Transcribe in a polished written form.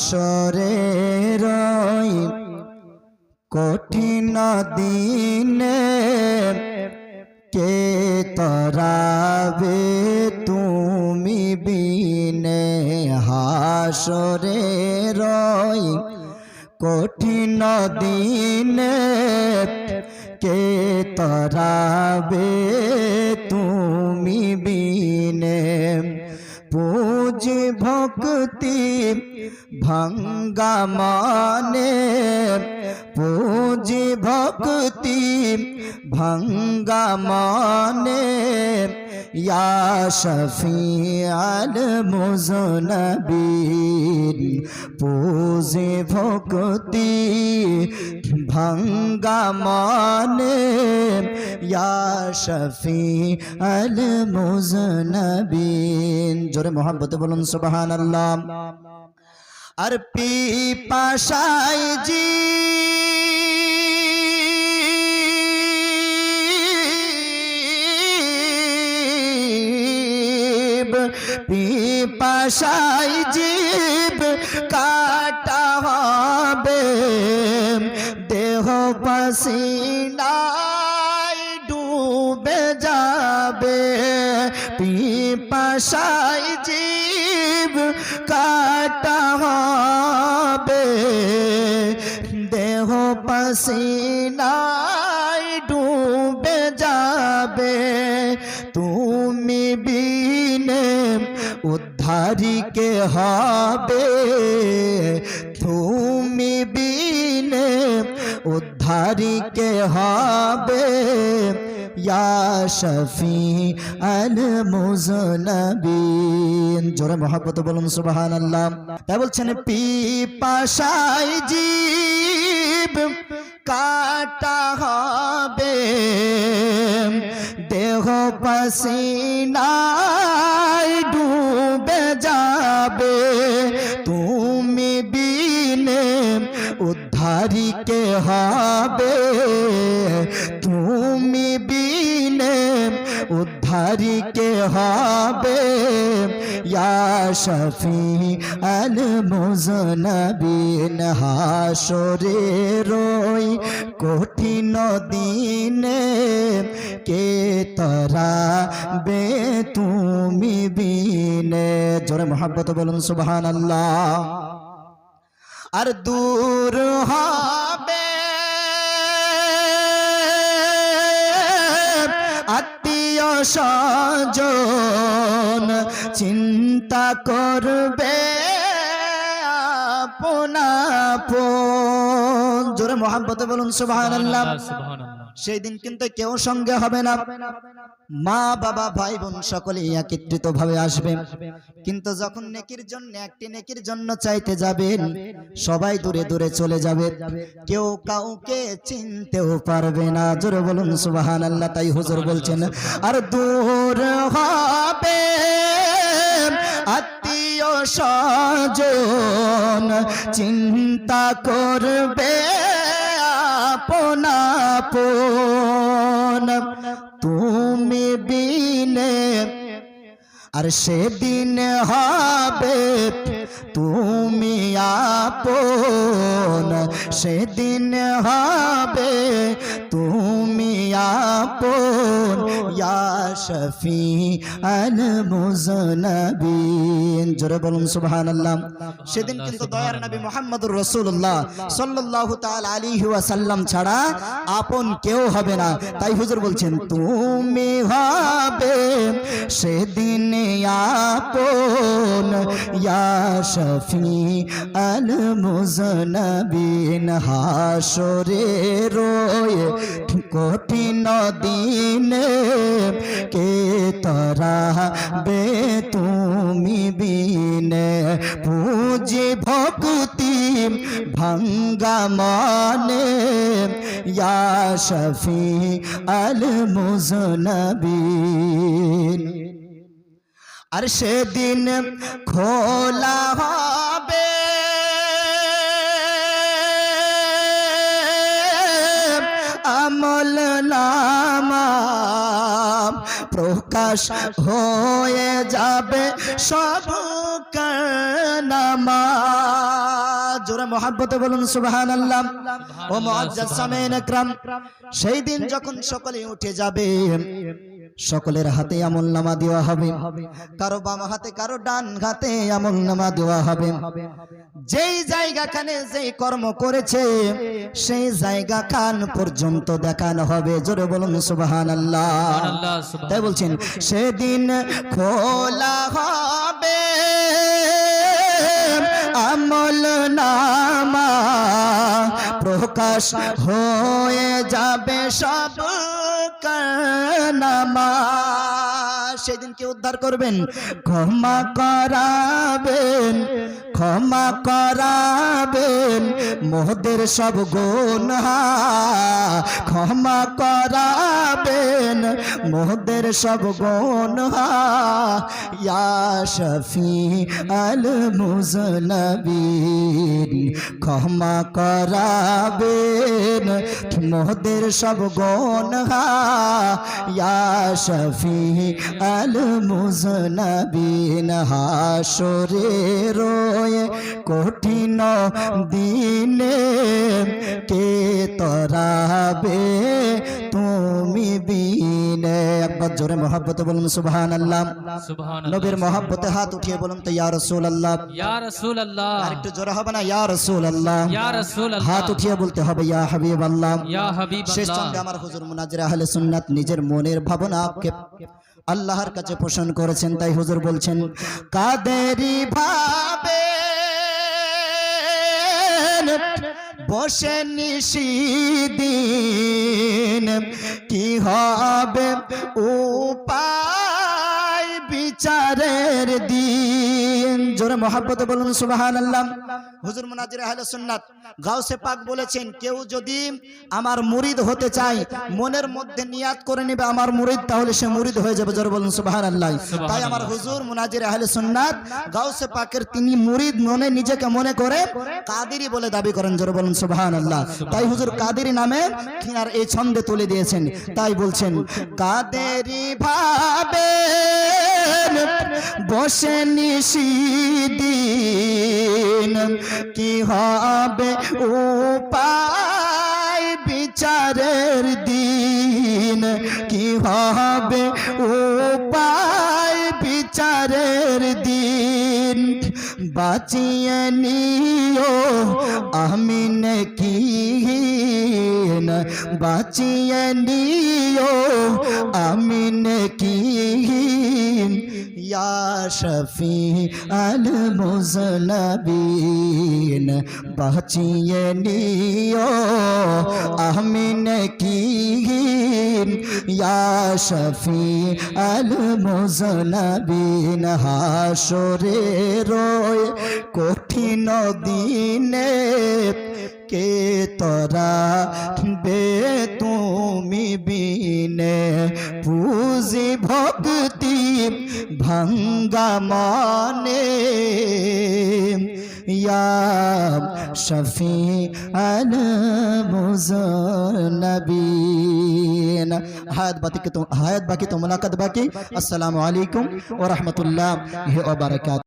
হাসরের ওই কঠিন দিনে কে তরাবে তুমি বিনে। হাসরের ওই কঠিন দিনে কে তরাবে তুমি বিনে। পুঁজি ভক্তি ভঙ্গা মানে, পুঁজি ভক্তি ভঙ্গা মানে, ইয়া শফিআল মুযনবিন। পুঁজি ভক্তি ভঙ্গা মানে, ইয়া শফিআল মুযনবিন। জোরে মোহাম্মতে বলুন সুবহানাল্লাহ। আর পিপাসায় জীব, পিপাসায় জীব কাটা হবে, দেহ পাসিনায় ডুবে যাবে। পিপাসায় জীব কাটা হবে, দেহ পাসিনায় ডুবে যাবে। তুমি বিনে উদ্ধারি কে হবে, তুমি বিনে উদ্ধারি কে হবে, ইয়া শফিআল মুযনবিন। জোরে মোহাব্বতে বলুন সুবহানাল্লাহ। তাই বলছেন পিপাসায় জীব কাটা হবে, দেহ পাসিনায় ডুবে যাবে। তুমি বিনে উদ্ধারি কে হবে, তুমি বিনে উদ্ধারি কে হবে, ইয়া শফিআল মুযনবিন। হাসরের ওই কঠিন দিনে কে তরাবে তুমি বিনে। জোরে মোহাব্বতে বলুন সুবহানাল্লাহ। আর দূর হবে আত্মীয় স্বজন, চিন্তা করবে আপন আপন। জোরে মোহাব্বতে বলুন সুবহানাল্লাহ। সেই দিন কিন্তু কেউ সঙ্গে হবে না, মা বাবা ভাই বোন সকলে একত্রিত ভাবে আসবে। কিন্তু যখন নেকির জন্য একটি নেকির জন্য চাইতে যাবেন, সবাই দূরে দূরে চলে যাবে, কেউ কাউকে চিনতেও পারবে না। জোরে বলুন সুবহানাল্লাহ। তাই হুজুর বলছেন আর দূর হবে আত্মীয় স্বজন, চিন্তা করবে আপন আপন। তুমি বিনে আর সেদিন হবে তুমি আপন, সেদিন হবে তুমি আপন, ইয়া শফিআল মুযনবিন। জোরে বলুন সুবহানাল্লাহ। সেদিন কিন্তু দয়ার নবী মুহাম্মদুর রাসূলুল্লাহ সাল্লাল্লাহু তাআলা আলাইহি ওয়াসাল্লাম ছাড়া আপন কেউ হবে না। তাই হুজুর বলছেন তুমি হবে সেদিন আপন, ইয়া শফিআল মুযনবিন। হাসরের ওই কঠিন দিনে কে তরাবে তুমি বিনে। পুঁজি ভক্তি ভঙ্গা মানে, ইয়া শফিআল মুযনবিন। আর সেদিন খোলা হবে আমল নামা, প্রকাশ হয়ে যাবে সব নামাজ। জোরে মহব্বতে বলুন সুবহানাল্লাহ। ও মুআজ্জাজ সামিন ইকরাম, সেই দিন যখন সকলে উঠে যাবে, সকলের হাতে আমলনামা দেওয়া হবে, কারো বাম হাতে কারো ডান হাতে আমলনামা দেওয়া হবে। যেই জায়গাখানে যেই কর্ম করেছে সেই জায়গা খান পর্যন্ত দেখানো হবে। জোরে বলুন সুবহানাল্লাহ। তাই বলছেন সেদিন খোলা হবে আমলনামা, প্রকাশ হয়ে যাবে সব কারনামা। সেদিন কে উদ্ধার করবেন? ক্ষমা করাবেন, ক্ষমা করাবেন মোদের সব গুনাহ, ক্ষমা করাবেন মোদের সব গুনাহ। ইয়া শফি আল মুজনবিন, ক্ষমা করাবেন মোদের সব গুনাহ। ইয়া শফি আল মুজনবিন, হাসরে রয়ে কঠিন দিনে কে তরাবে তুমি বিনে। একবার জোরে মহব্বতে বলুন সুবহানাল্লাহ। নবীর মহব্বতে হাত উঠিয়ে বলুন তো ইয়া রাসূলুল্লাহ, ইয়া রাসূলুল্লাহ। আরেকটু জোরে হবে না? ইয়া রাসূলুল্লাহ, ইয়া রাসূলুল্লাহ। হাত উঠিয়ে বলতে হবে ইয়া হাবিবাল্লাহ, ইয়া হাবিবাল্লাহ। শেষ সঙ্গে আমার হুজুর মুনাজ্জির আহলে সুন্নাত নিজের মনের ভাবনাকে আল্লাহর কাছে পোষণ করেছেন। তাই হুজুর বলছেন কাদেরি ভাবে বসে নিশিদিন, কি হবে উপায় বিচারের দিন। জোরে মহব্বতে বলুন সুবহানাল্লাহ। হুজুর মুনাজ্জির আহলে সুন্নাত গাউসে পাক বলেছেন কেউ যদি আমার মুরিদ হতে চায় মনের মধ্যে নিয়াত করে নেবে আমার মুরিদ, তাহলে সে মুরিদ হয়ে যাবে। জোরে বলুন সুবহানাল্লাহ। তাই আমার হুজুর মুনাজ্জির আহলে সুন্নাত গাউসে পাকের তিনি মুরিদ মনে নিজেকে মনে করে কাদেরি বলে দাবি করেন। জোরে বলুন সুবহানাল্লাহ। তাই হুজুর কাদেরি নামে তিনার এই ছন্দে তুলে দিয়েছেন। তাই বলছেন কাদেরি ভাবে বসে নিশিদিন, কি হবে উপায় বিচারের দিন, কি হবে উপায় বিচারের দিন। বাঁচিয়ে নিও আমিন কি, বাঁচিয়ে নিও আমিন কি। ইয়া শফি আল মুজনবিন, বাঁচিয়ে নিও আমিন কি। ইয়া শফি আল মুজনবিন, হাসরে রয়ে কঠিন দিনে কে তরাবে তুমি বিনে। পুজি ভক্তি ভাঙ্গা মনে, ইয়া শফি আল মুজনবিন। হায়াত বাকি তো মুলাকাত বাকি। আসসালামু আলাইকুম ওয়া রাহমাতুল্লাহি ওয়া বারাকাতুহু।